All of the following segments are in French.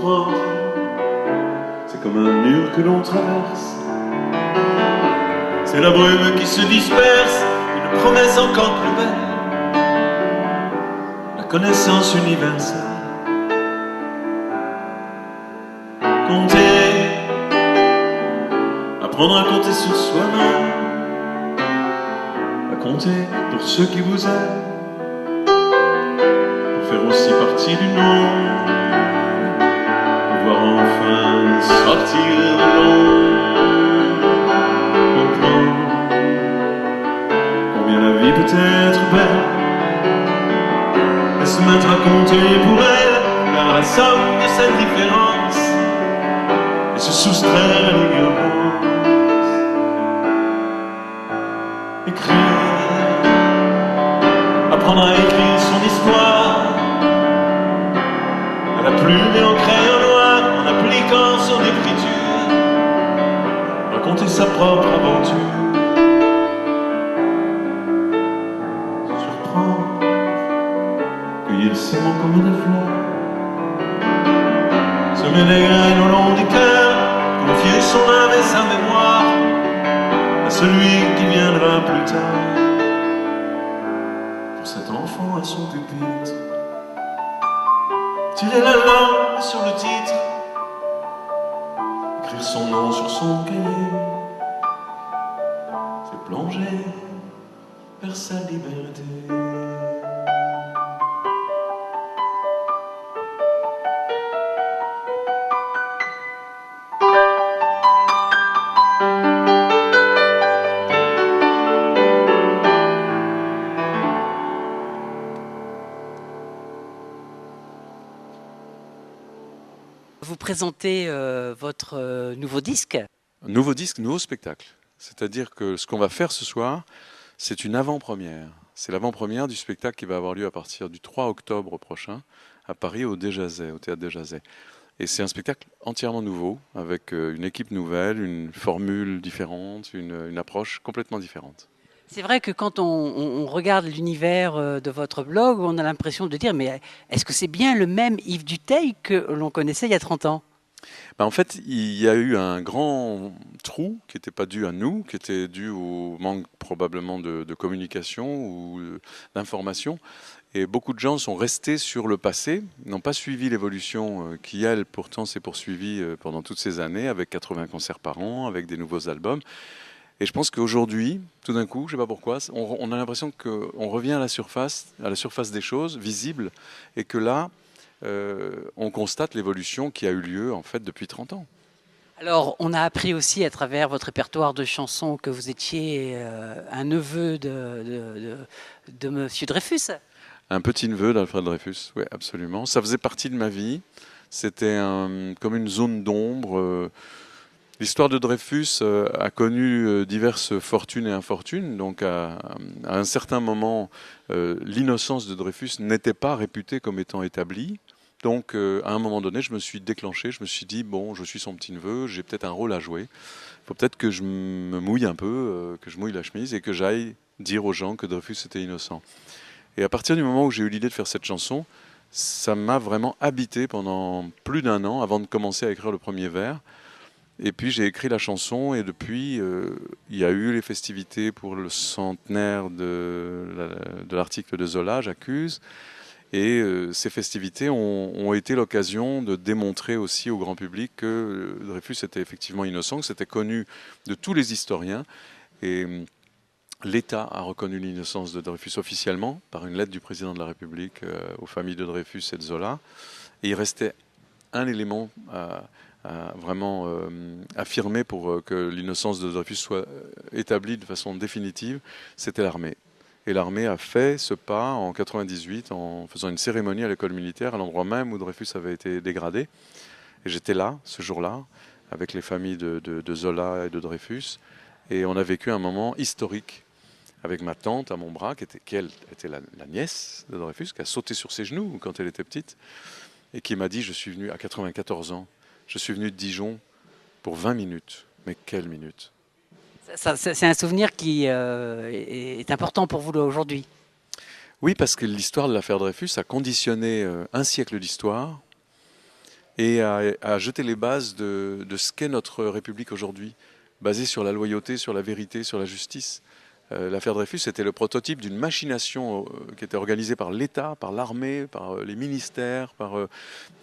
comprend. C'est comme un mur que l'on traverse. C'est la brume qui se disperse, une promesse encore plus belle, la connaissance universelle. Compter, apprendre à compter sur soi-même, à compter pour ceux qui vous aiment, pour faire aussi partie du monde, pouvoir enfin sortir de l'ombre, comprendre combien la vie peut être belle, et se mettre à compter pour elle, faire la somme de cette différence, et se soustraire à l'ignorance. Écrire, apprendre à écrire son histoire, à la plume et au crayon noir, en appliquant son écriture, raconter sa propre aventure, surprendre, cueillir ses mots comme des fleurs, semer des graines au long du cœur, confier son âme et sa mémoire à celui qui viendra plus tard. Pour cet enfant à son pupitre, tirer la langue sur le titre, écrire son nom sur son cahier, c'est plonger vers sa liberté. Vous présentez votre nouveau disque. Nouveau disque, nouveau spectacle. C'est-à-dire que ce qu'on va faire ce soir, c'est une avant-première. C'est l'avant-première du spectacle qui va avoir lieu à partir du 3 octobre prochain à Paris au Déjazet, au Théâtre Déjazet. Et c'est un spectacle entièrement nouveau, avec une équipe nouvelle, une formule différente, une approche complètement différente. C'est vrai que quand on regarde l'univers de votre blog, on a l'impression de dire mais est-ce que c'est bien le même Yves Duteil que l'on connaissait il y a 30 ans ? En fait, il y a eu un grand trou qui n'était pas dû à nous, qui était dû au manque probablement de communication ou d'information. Et beaucoup de gens sont restés sur le passé, n'ont pas suivi l'évolution qui, elle, pourtant s'est poursuivie pendant toutes ces années, avec 80 concerts par an, avec des nouveaux albums. Et je pense qu'aujourd'hui, tout d'un coup, je ne sais pas pourquoi, on a l'impression qu'on revient à la surface des choses visibles, et que là, on constate l'évolution qui a eu lieu en fait depuis 30 ans. Alors, on a appris aussi à travers votre répertoire de chansons que vous étiez un neveu de Monsieur Dreyfus. Un petit-neveu d'Alfred Dreyfus, oui, absolument. Ça faisait partie de ma vie. C'était comme une zone d'ombre. L'histoire de Dreyfus a connu diverses fortunes et infortunes. Donc, à un certain moment, l'innocence de Dreyfus n'était pas réputée comme étant établie. Donc, à un moment donné, je me suis déclenché. Je me suis dit, bon, je suis son petit-neveu, j'ai peut-être un rôle à jouer. Il faut peut-être que je me mouille un peu, que je mouille la chemise et que j'aille dire aux gens que Dreyfus était innocent. Et à partir du moment où j'ai eu l'idée de faire cette chanson, ça m'a vraiment habité pendant plus d'1 an avant de commencer à écrire le premier vers. Et puis j'ai écrit la chanson et depuis, il y a eu les festivités pour le centenaire de l'article de Zola, J'accuse. Et ces festivités ont été l'occasion de démontrer aussi au grand public que Dreyfus était effectivement innocent, que c'était connu de tous les historiens. Et l'État a reconnu l'innocence de Dreyfus officiellement par une lettre du président de la République aux familles de Dreyfus et de Zola. Et il restait un élément à vraiment affirmer pour que l'innocence de Dreyfus soit établie de façon définitive, c'était l'armée. Et l'armée a fait ce pas en 98 en faisant une cérémonie à l'école militaire, à l'endroit même où Dreyfus avait été dégradé. Et j'étais là, ce jour-là, avec les familles de Zola et de Dreyfus. Et on a vécu un moment historique avec ma tante à mon bras, qui elle était la nièce de Dreyfus, qui a sauté sur ses genoux quand elle était petite, et qui m'a dit, je suis venu à 94 ans, je suis venu de Dijon pour 20 minutes. Mais quelle minute! C'est un souvenir qui est important pour vous aujourd'hui. Oui, parce que l'histoire de l'affaire Dreyfus a conditionné un siècle d'histoire et a jeté les bases de ce qu'est notre République aujourd'hui, basée sur la loyauté, sur la vérité, sur la justice. L'affaire Dreyfus était le prototype d'une machination qui était organisée par l'État, par l'armée, par les ministères, par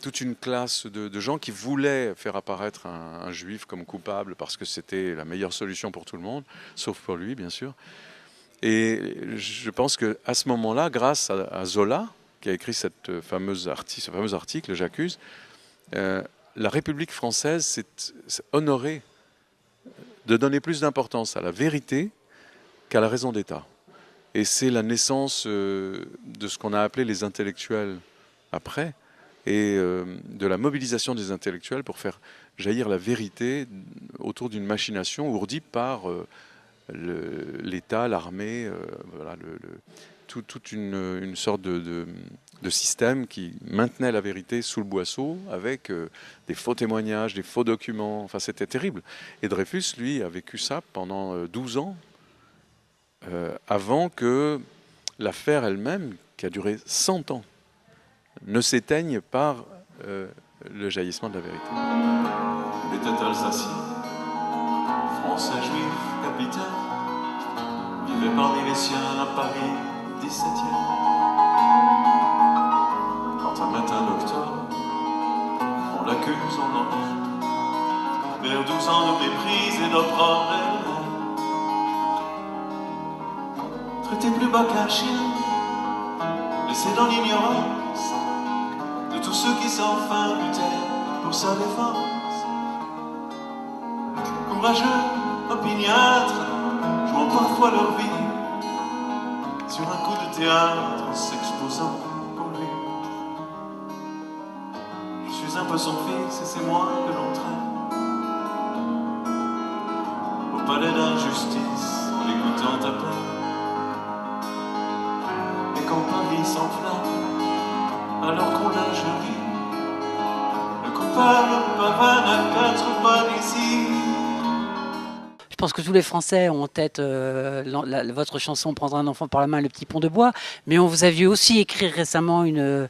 toute une classe de gens qui voulaient faire apparaître un juif comme coupable parce que c'était la meilleure solution pour tout le monde, sauf pour lui, bien sûr. Et je pense qu'à ce moment-là, grâce à Zola, qui a écrit ce fameux article, J'accuse, la République française s'est honorée de donner plus d'importance à la vérité qu'à la raison d'État. Et c'est la naissance de ce qu'on a appelé les intellectuels après, et de la mobilisation des intellectuels pour faire jaillir la vérité autour d'une machination ourdie par l'État, l'armée, voilà, toute une sorte de système qui maintenait la vérité sous le boisseau avec des faux témoignages, des faux documents. Enfin, c'était terrible. Et Dreyfus, lui, a vécu ça pendant 12 ans, avant que l'affaire elle-même, qui a duré 100 ans, ne s'éteigne par le jaillissement de la vérité. Il était alsacien, français juif, capitaine, vivait parmi les siens à Paris, 17e. Quand un matin d'octobre, on l'accuse en ange, vers 12 ans de méprise et d'opprobre, traité plus bas qu'un chien, laissé dans l'ignorance de tous ceux qui sans fin luttaient pour sa défense. Courageux, opiniâtres, jouant parfois leur vie sur un coup de théâtre en s'exposant pour lui. Je suis un peu son fils et c'est moi que l'on traîne au palais d'injustice en l'écoutant taper. Quand Paris s'enflamme, alors qu'on l'injurie, le coupable pavane à 4 pas d'ici. Je pense que tous les Français ont en tête votre chanson Prendre un enfant par la main, Le petit pont de bois, mais on vous a vu aussi écrire récemment une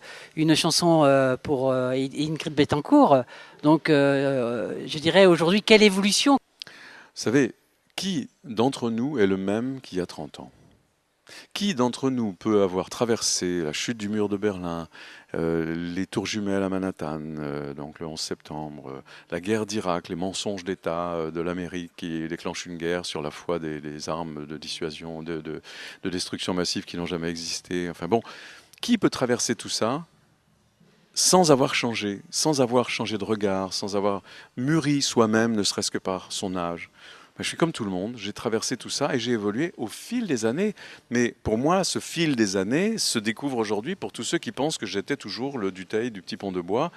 chanson pour Ingrid Betancourt. Donc je dirais aujourd'hui, quelle évolution? Vous savez, qui d'entre nous est le même qu'il y a 30 ans ? Qui d'entre nous peut avoir traversé la chute du mur de Berlin, les tours jumelles à Manhattan, donc le 11 septembre, la guerre d'Irak, les mensonges d'État de l'Amérique qui déclenchent une guerre sur la foi des armes de dissuasion, de destruction massive qui n'ont jamais existé. Enfin bon, qui peut traverser tout ça sans avoir changé de regard, sans avoir mûri soi-même, ne serait-ce que par son âge ? Je suis comme tout le monde, j'ai traversé tout ça et j'ai évolué au fil des années. Mais pour moi, ce fil des années se découvre aujourd'hui pour tous ceux qui pensent que j'étais toujours le Dutheil du Petit Pont de Bois,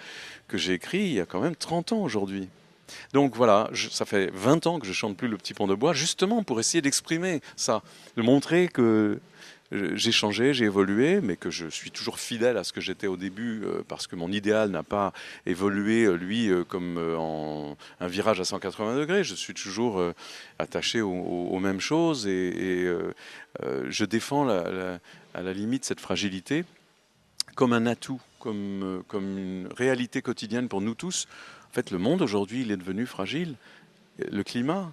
que j'ai écrit il y a quand même 30 ans aujourd'hui. Donc voilà, ça fait 20 ans que je chante plus le Petit Pont de Bois, justement pour essayer d'exprimer ça, de montrer que j'ai changé, j'ai évolué, mais que je suis toujours fidèle à ce que j'étais au début, parce que mon idéal n'a pas évolué, lui, comme en un virage à 180 degrés. Je suis toujours attaché aux mêmes choses et je défends à la limite cette fragilité comme un atout, comme une réalité quotidienne pour nous tous. En fait, le monde aujourd'hui, il est devenu fragile. Le climat,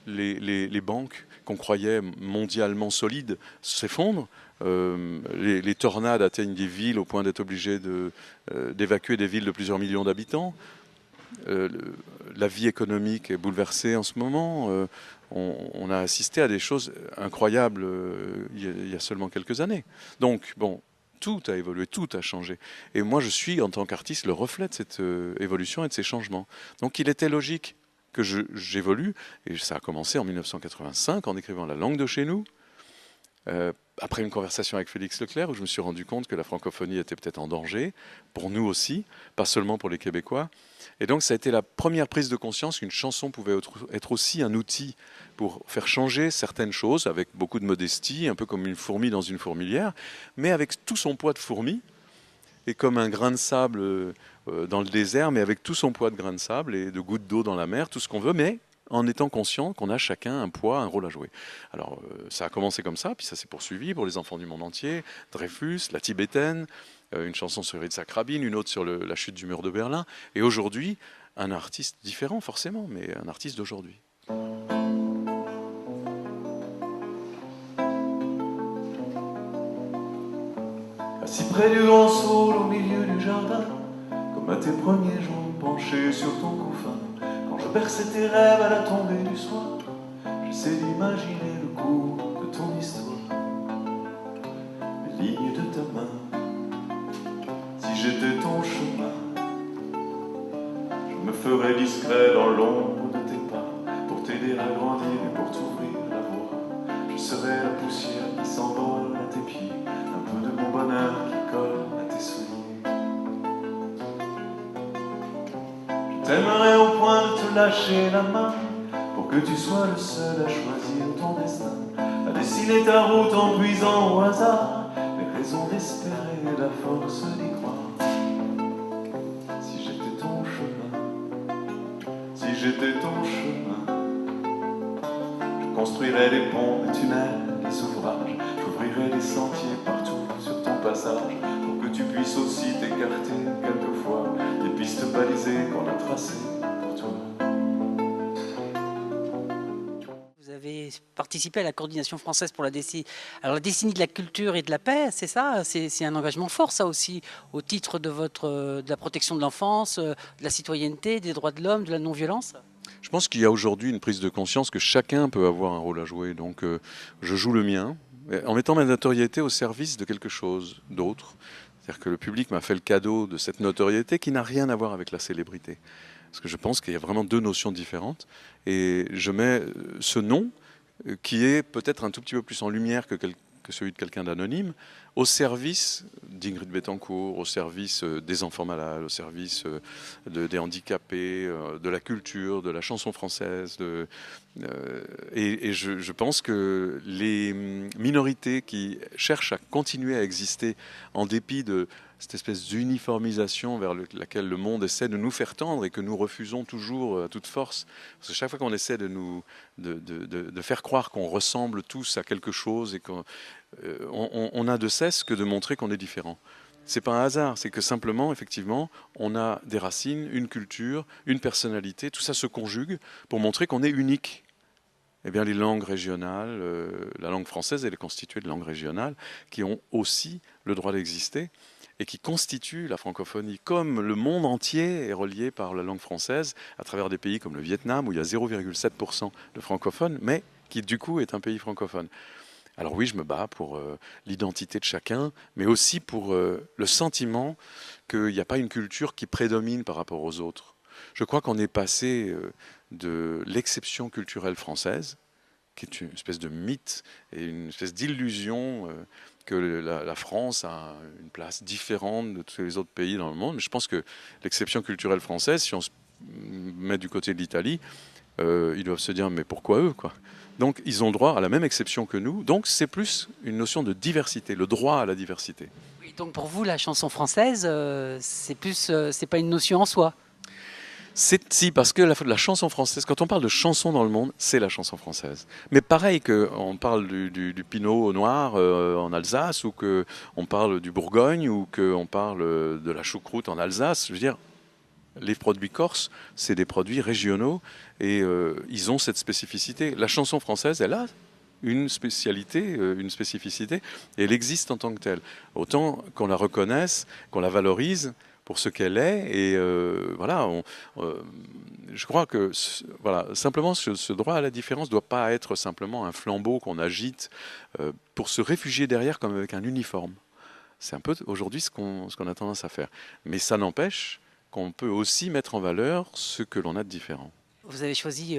les banques qu'on croyait mondialement solides s'effondrent. Les tornades atteignent des villes au point d'être obligés d'évacuer des villes de plusieurs millions d'habitants. La vie économique est bouleversée en ce moment. On a assisté à des choses incroyables il y a seulement quelques années. Donc, bon, tout a évolué, tout a changé. Et moi, je suis, en tant qu'artiste, le reflet de cette évolution et de ces changements. Donc, il était logique que j'évolue, et ça a commencé en 1985 en écrivant La langue de chez nous, après une conversation avec Félix Leclerc où je me suis rendu compte que la francophonie était peut-être en danger, pour nous aussi, pas seulement pour les Québécois. Et donc ça a été la première prise de conscience qu'une chanson pouvait être aussi un outil pour faire changer certaines choses, avec beaucoup de modestie, un peu comme une fourmi dans une fourmilière, mais avec tout son poids de fourmi, et comme un grain de sable dans le désert, mais avec tout son poids de grain de sable et de gouttes d'eau dans la mer, tout ce qu'on veut, mais en étant conscient qu'on a chacun un poids, un rôle à jouer. Alors ça a commencé comme ça, puis ça s'est poursuivi pour les enfants du monde entier, Dreyfus, la tibétaine, une chanson sur Yitzhak Rabin, une autre sur la chute du mur de Berlin. Et aujourd'hui, un artiste différent forcément, mais un artiste d'aujourd'hui. Assis près du grand saule au milieu du jardin, comme à tes premiers jours penché sur ton couffin, quand je berçais tes rêves à la tombée du soir, j'essaie d'imaginer le cours de ton histoire, les lignes de ta main. Si j'étais ton chemin, je me ferais discret dans l'ombre de tes pas, pour t'aider à grandir et pour t'ouvrir la voie. Je serais la poussière qui s'envole à tes pieds, un peu de mon bonheur qui colle à tes souliers. Je t'aimerais au point de te lâcher la main, pour que tu sois le seul à choisir ton destin, à dessiner ta route en puisant au hasard les raisons d'espérer et la force d'y croire. Si j'étais ton chemin, si j'étais ton chemin, je construirais des ponts, des tunnels, des ouvrages, j'ouvrirais des sentiers partout sur ton passage, pour que tu puisses aussi t'écarter quelquefois des pistes balisées qu'on a tracées pour toi. Vous avez participé à la coordination française pour la décennie. Alors la décennie de la culture et de la paix, c'est ça, c'est un engagement fort ça aussi, au titre de la protection de l'enfance, de la citoyenneté, des droits de l'homme, de la non-violence. Je pense qu'il y a aujourd'hui une prise de conscience que chacun peut avoir un rôle à jouer. Donc je joue le mien, en mettant ma notoriété au service de quelque chose d'autre. C'est-à-dire que le public m'a fait le cadeau de cette notoriété qui n'a rien à voir avec la célébrité. Parce que je pense qu'il y a vraiment deux notions différentes. Et je mets ce nom, qui est peut-être un tout petit peu plus en lumière que celui de quelqu'un d'anonyme, au service d'Ingrid Betancourt, au service des enfants malades, au service des handicapés, de la culture, de la chanson française. Et je pense que les minorités qui cherchent à continuer à exister en dépit de cette espèce d'uniformisation vers laquelle le monde essaie de nous faire tendre et que nous refusons toujours à toute force. Parce que chaque fois qu'on essaie de faire croire qu'on ressemble tous à quelque chose et qu'on a de cesse que de montrer qu'on est différent. C'est pas un hasard, c'est que simplement, effectivement, on a des racines, une culture, une personnalité, tout ça se conjugue pour montrer qu'on est unique. Eh bien, les langues régionales, la langue française, elle est constituée de langues régionales qui ont aussi le droit d'exister et qui constituent la francophonie. Comme le monde entier est relié par la langue française à travers des pays comme le Vietnam, où il y a 0,7% de francophones, mais qui du coup est un pays francophone. Alors oui, je me bats pour l'identité de chacun, mais aussi pour le sentiment qu'il n'y a pas une culture qui prédomine par rapport aux autres. Je crois qu'on est passé de l'exception culturelle française, qui est une espèce de mythe et une espèce d'illusion que la France a une place différente de tous les autres pays dans le monde. Mais je pense que l'exception culturelle française, si on se met du côté de l'Italie, ils doivent se dire mais pourquoi eux, quoi. Donc ils ont droit à la même exception que nous. Donc c'est plus une notion de diversité, le droit à la diversité. Oui, donc pour vous, la chanson française, c'est pas une notion en soi. Si, parce que la chanson française, quand on parle de chanson dans le monde, c'est la chanson française. Mais pareil qu'on parle du pinot noir en Alsace, ou qu'on parle du Bourgogne, ou qu'on parle de la choucroute en Alsace, je veux dire, les produits corses, c'est des produits régionaux et ils ont cette spécificité. La chanson française, elle a une spécialité, une spécificité, et elle existe en tant que telle. Autant qu'on la reconnaisse, qu'on la valorise pour ce qu'elle est, et voilà, je crois que voilà, simplement ce droit à la différence ne doit pas être simplement un flambeau qu'on agite pour se réfugier derrière comme avec un uniforme. C'est un peu aujourd'hui ce qu'on a tendance à faire. Mais ça n'empêche qu'on peut aussi mettre en valeur ce que l'on a de différent. Vous avez choisi,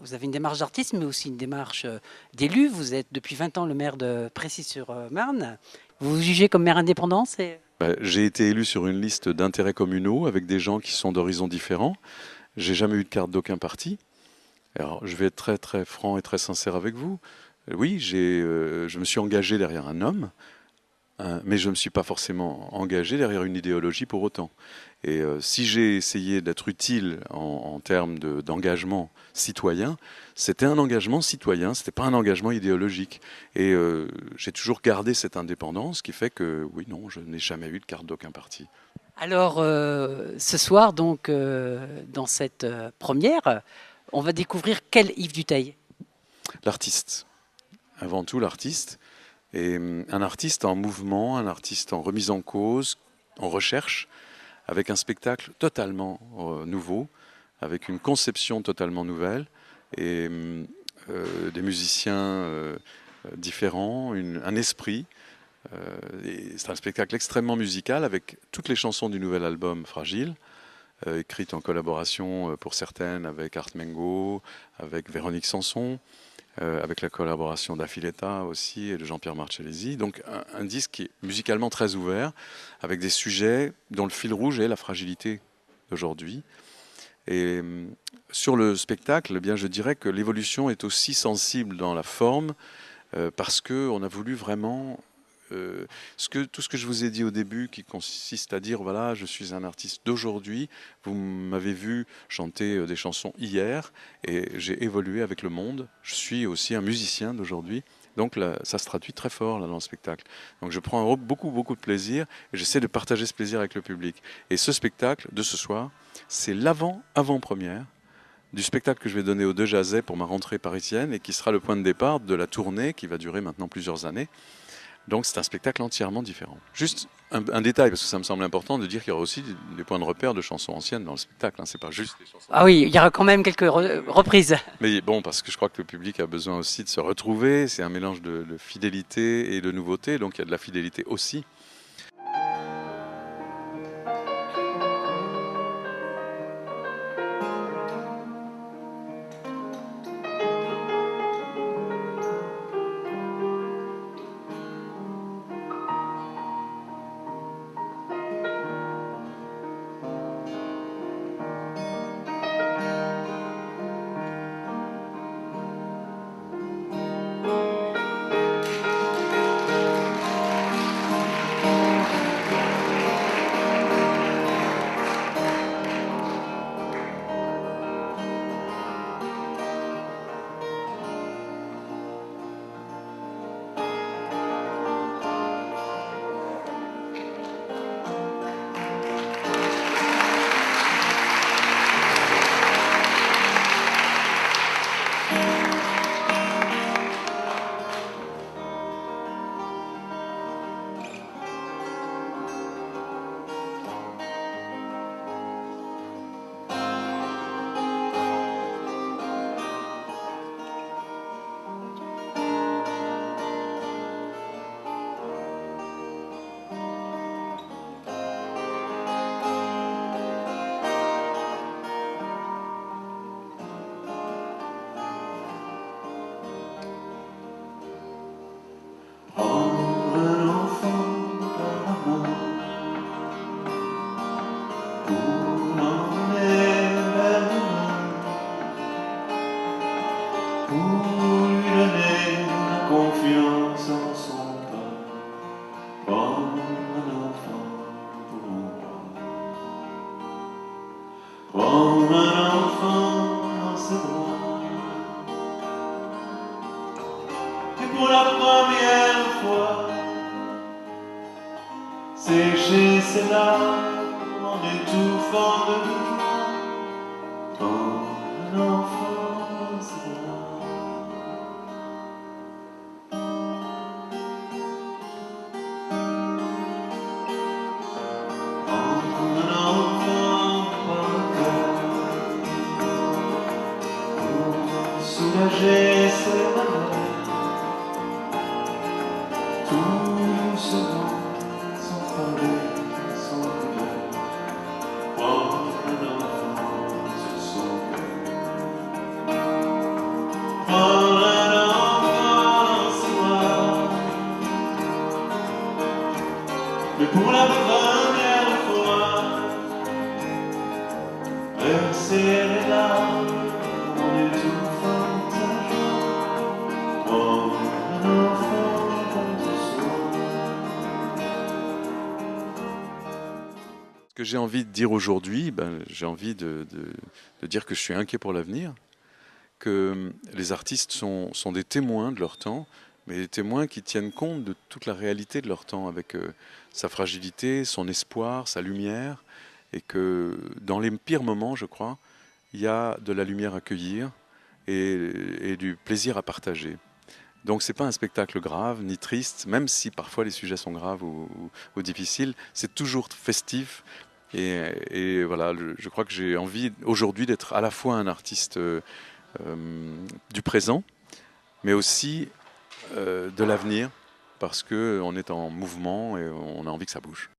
vous avez une démarche d'artiste, mais aussi une démarche d'élu. Vous êtes depuis 20 ans le maire de Précy-sur-Marne. Vous vous jugez comme maire indépendant, J'ai été élu sur une liste d'intérêts communaux avec des gens qui sont d'horizons différents. J'ai jamais eu de carte d'aucun parti. Alors, je vais être très très franc et très sincère avec vous. Oui, je me suis engagé derrière un homme Mais je ne me suis pas forcément engagé derrière une idéologie pour autant. Et si j'ai essayé d'être utile en termes d'engagement citoyen, c'était un engagement citoyen, c'était pas un engagement idéologique. Et j'ai toujours gardé cette indépendance qui fait que, oui, non, je n'ai jamais eu de carte d'aucun parti. Alors, ce soir, donc, dans cette première, on va découvrir quel Yves Dutheil? L'artiste. Avant tout, l'artiste. Et un artiste en mouvement, un artiste en remise en cause, en recherche, avec un spectacle totalement nouveau, avec une conception totalement nouvelle, et des musiciens différents, un esprit. C'est un spectacle extrêmement musical, avec toutes les chansons du nouvel album Fragile, écrites en collaboration pour certaines avec Art Mengo, avec Véronique Sanson, avec la collaboration d'Affiletta aussi et de Jean-Pierre Marcellesi. Donc un disque qui est musicalement très ouvert, avec des sujets dont le fil rouge est la fragilité d'aujourd'hui. Et sur le spectacle, eh bien, je dirais que l'évolution est aussi sensible dans la forme, parce qu'on a voulu vraiment... tout ce que je vous ai dit au début, qui consiste à dire, voilà, je suis un artiste d'aujourd'hui, vous m'avez vu chanter des chansons hier, et j'ai évolué avec le monde, je suis aussi un musicien d'aujourd'hui, donc là, ça se traduit très fort là, dans le spectacle. Donc je prends beaucoup de plaisir, et j'essaie de partager ce plaisir avec le public. Et ce spectacle de ce soir, c'est l'avant-première du spectacle que je vais donner aux Deux Jazets pour ma rentrée parisienne, et qui sera le point de départ de la tournée qui va durer maintenant plusieurs années. Donc c'est un spectacle entièrement différent. Juste un détail, parce que ça me semble important de dire qu'il y aura aussi des points de repère de chansons anciennes dans le spectacle. Hein. C'est pas juste des chansons. Ah oui, il y aura quand même quelques reprises. Mais bon, parce que je crois que le public a besoin aussi de se retrouver. C'est un mélange de fidélité et de nouveauté, donc il y a de la fidélité aussi. Sécher ses larmes en étouffant de joie, comme un enfant s'éloigne. Comme un enfant par cœur, pour soulager ses malheurs, tout doucement. Mais pour la première fois, verser les larmes en étouffant ta joie, comme un enfant contre soi. Ce que j'ai envie de dire aujourd'hui, j'ai envie de dire que je suis inquiet pour l'avenir, que les artistes sont des témoins de leur temps, mais des témoins qui tiennent compte de toute la réalité de leur temps, avec sa fragilité, son espoir, sa lumière, et que dans les pires moments, je crois, il y a de la lumière à cueillir et du plaisir à partager. Donc c'est pas un spectacle grave ni triste, même si parfois les sujets sont graves ou difficiles, c'est toujours festif. Et voilà, je crois que j'ai envie aujourd'hui d'être à la fois un artiste du présent, mais aussi de l'avenir, parce qu'on est en mouvement et on a envie que ça bouge.